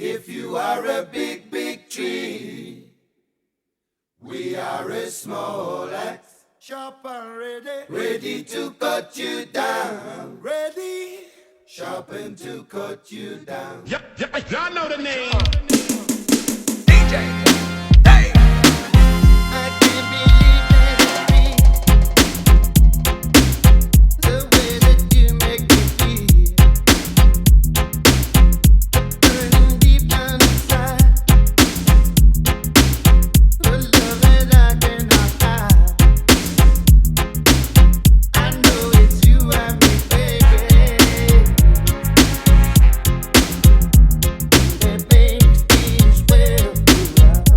If you are a big, big tree, we are a small axe, Sharp and ready, ready to cut you down, ready. sharpened to cut you down. Y'all know the name. DJ, hey. I can't believe that it's the way that you make me feel. Burning deep down inside, the love that I cannot hide. I know it's you and me, baby. That makes me swell throughout.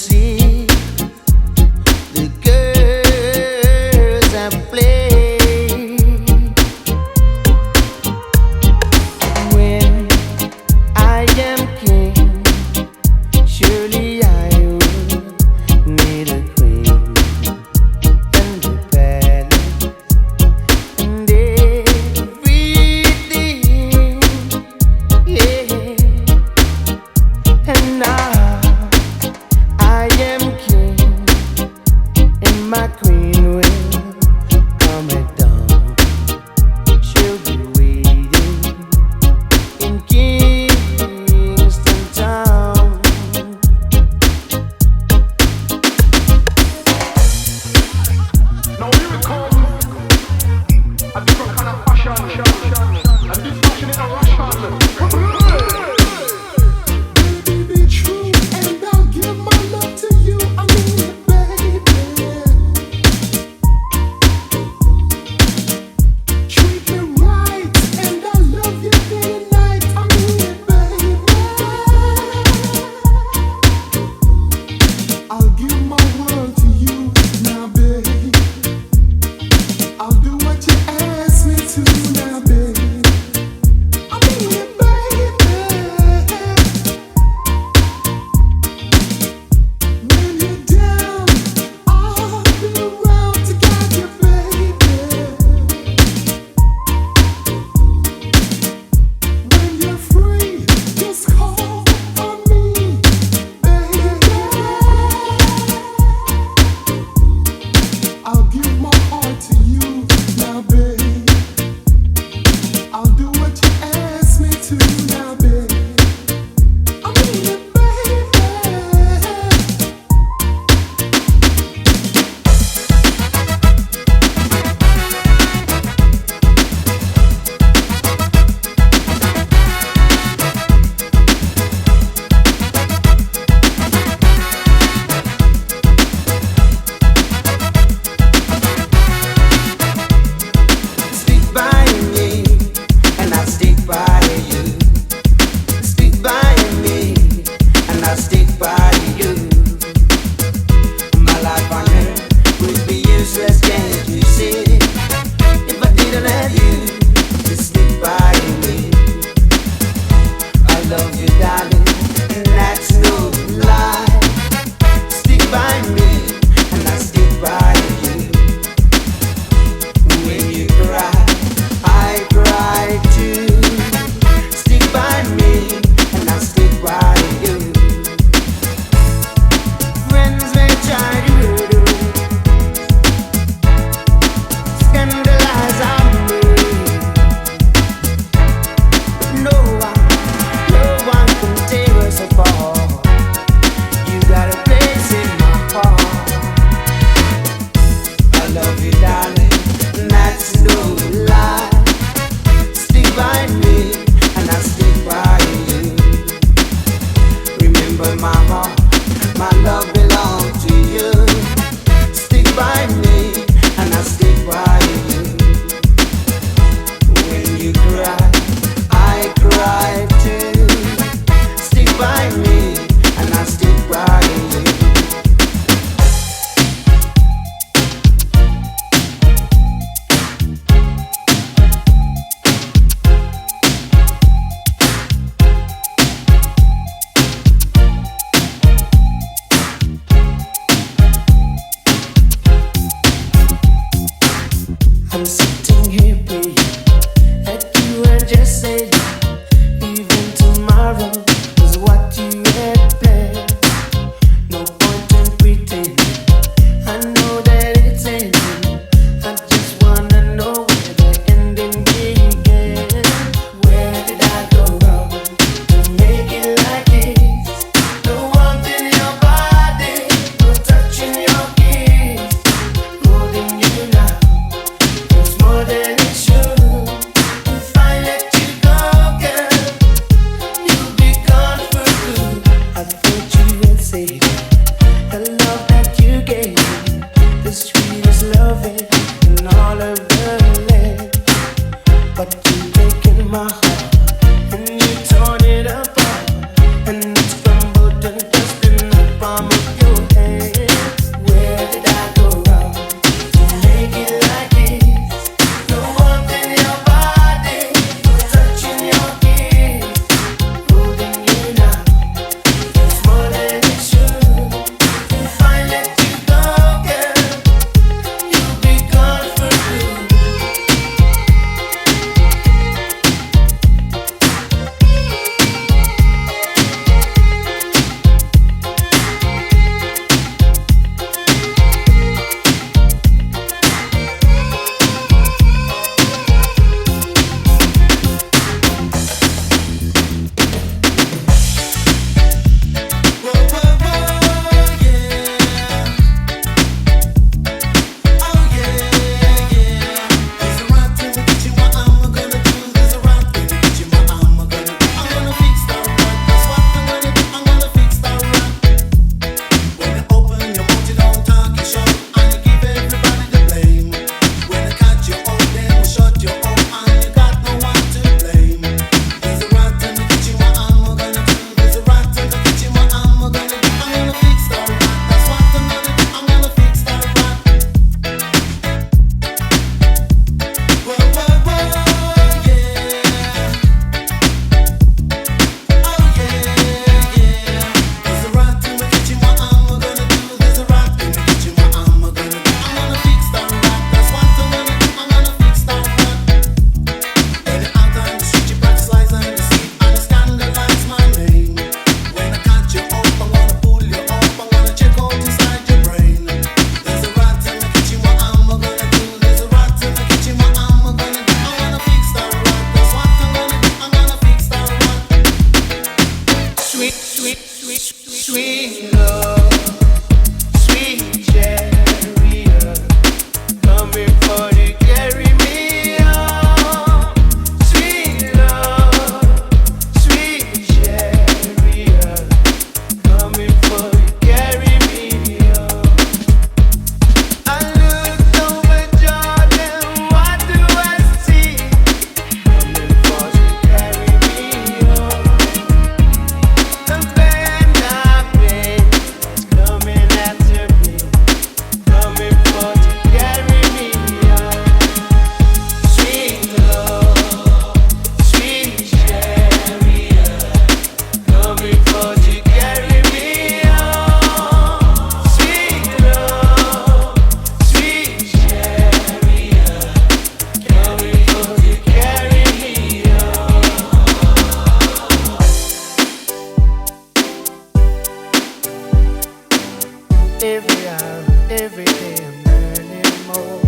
see the girls at play. When I am king, surely I will need a queen and a palace and everything, yeah. And now I am king, and my queen will come at dawn. She'll be waiting in Kingston Town. Now here it comes, a different kind of fashion, and this fashion is a Russian. Be true, and I'll give my love to you. I mean it, baby. Treat me right, and I love you day and night. I mean it, baby. I'll give my world to you now, baby. I'll do what you ask me to now, baby. I mean it, baby. When you're down, I'll be around to guide you, baby. When you're free, just call on me, baby. I'll give my heart to you now, baby. I'll do what you ask me to now, baby. I mean it, baby. Stick by me, and I'll stick by you. Stick by me, and I'll stick by you. My life on earth would be useless, can't you see? If I didn't have you to stick by me. I love you, darling, and that's no lie. Stick by me, and I'll stick by you. When you cry, I cry too. Stick by me, and I'll stick by you. Friends may try to do, scandalize on me. No one can tear us apart. You got a place in my heart. I love you, darling, and that's no lie. Stick by me, and I'll stick by you. Remember my heart, my love belongs to you. Stick by me, and I'll stick by you. When you cry, I cry too. Stick by me, and I'll stick by you. I'm sitting here praying that you and just say even tomorrow is what you had planned. No point in pretending. I know that it's ending. I just wanna know where the ending began. Where did I go wrong to make it like this? The warmth in your body, no touch in your kiss, holding you now. It's more than it should. If I let you go, girl, you'll be gone for good. I thought you had said the love that you gave me, the sweetest loving in all of the land. But you taken my heart and you torn it apart, and it's crumbled to dust in the palm of your Every hour, every day I'm learning more.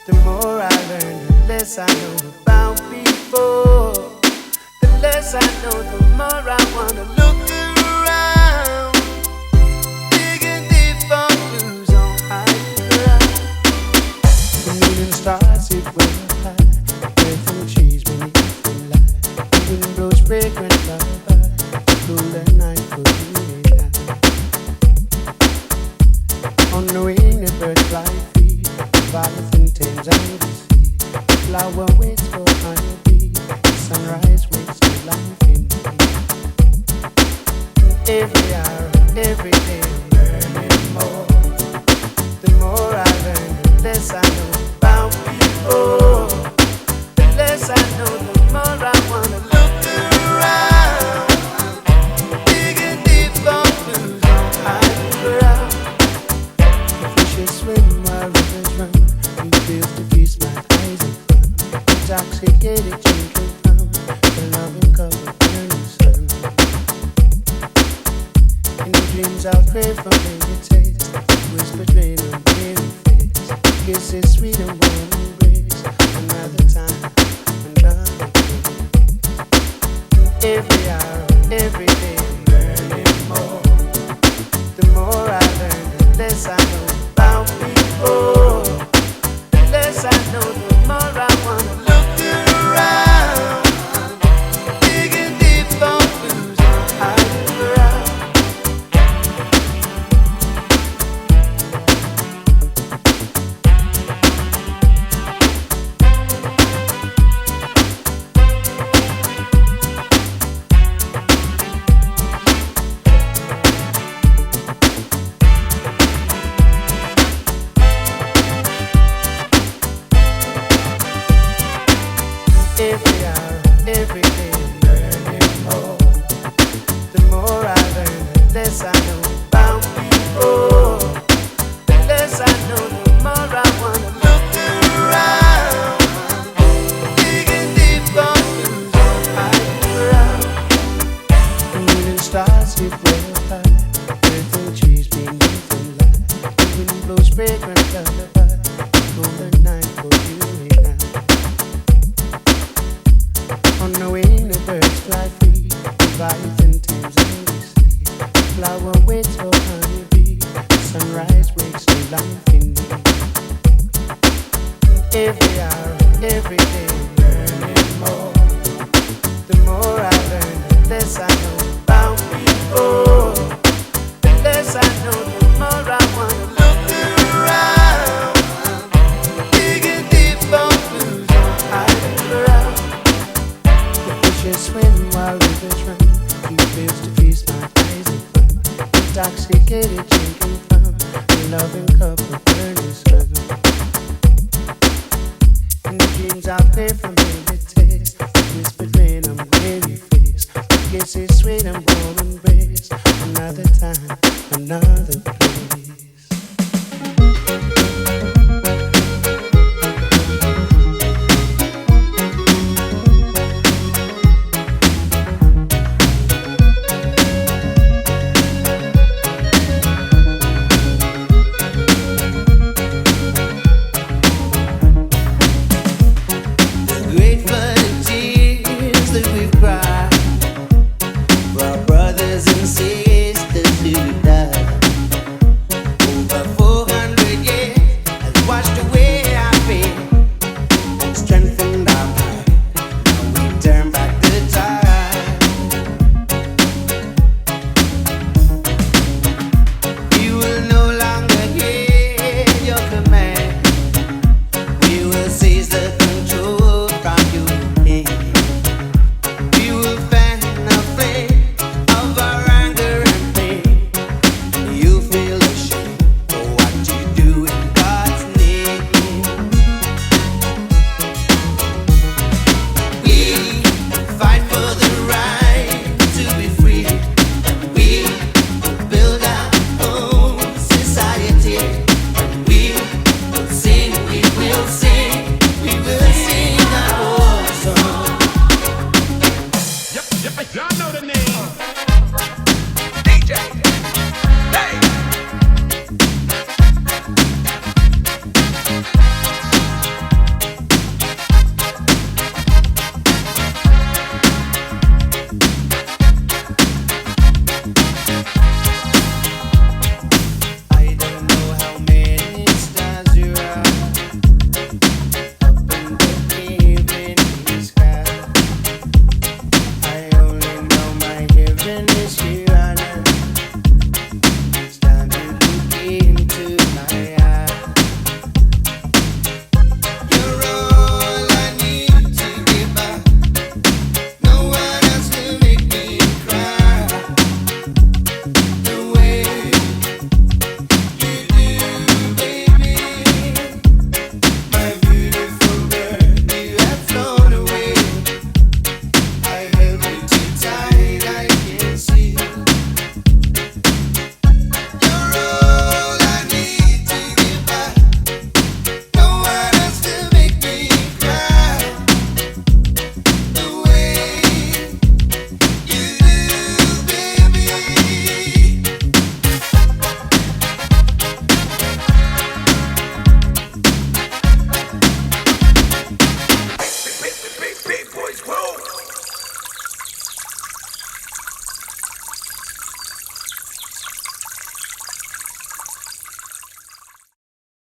The more I learn, the less I know about people. The less I know, the more I wanna look around. Digging deep for clues on high ground. The moon and stars sit well high. Earth and trees beneath the light. The wind blows fragrant lullaby. Cooler night for you and I. On the wing, the birds fly free. Violets and Thames and the sea. The flower waits for honeybee. The sunrise waits for life in me. Every hour, every day I'm learning more. The more I learn, the less I know about people. The less I know, the more I wanna look around. Digging deep for clues on high ground. The fishes swim while rivers run. New fields to feast my eyes in fun. Intoxicated drinking from the loving cup of burning sun. In dreams I'll crave familiar taste. Whispered rain on weary face. Kisses sweet and warm embrace. Another time, another place. Every hour, every day I'm learning more. The more I learn, the less I know about people. The less I know, the more I wanna look around. Digging deep for clues on high ground. Every hour, every day I'm learning more. The more I learn, the less I know about people. The less I know, the more I wanna look around. Digging deep for clues on high ground. The moon and stars sit well high. Earth and trees beneath the light. The wind blows fragrant lullaby. Cooler night for you and I. On the wing, the birds fly free. The violets and Thames and the sea. The flower waits for honeybee. The sunrise wakes to life in me. Every hour, every day I'm learning more. The more I learn, the less I know about people. The less I know, the more I wanna look around. Digging deep for clues on high ground. The fishes swim while rivers run. New fields to feast my eyes in fun. Intoxicated drinking from the loving cup of burning sun. In the dreams I pray from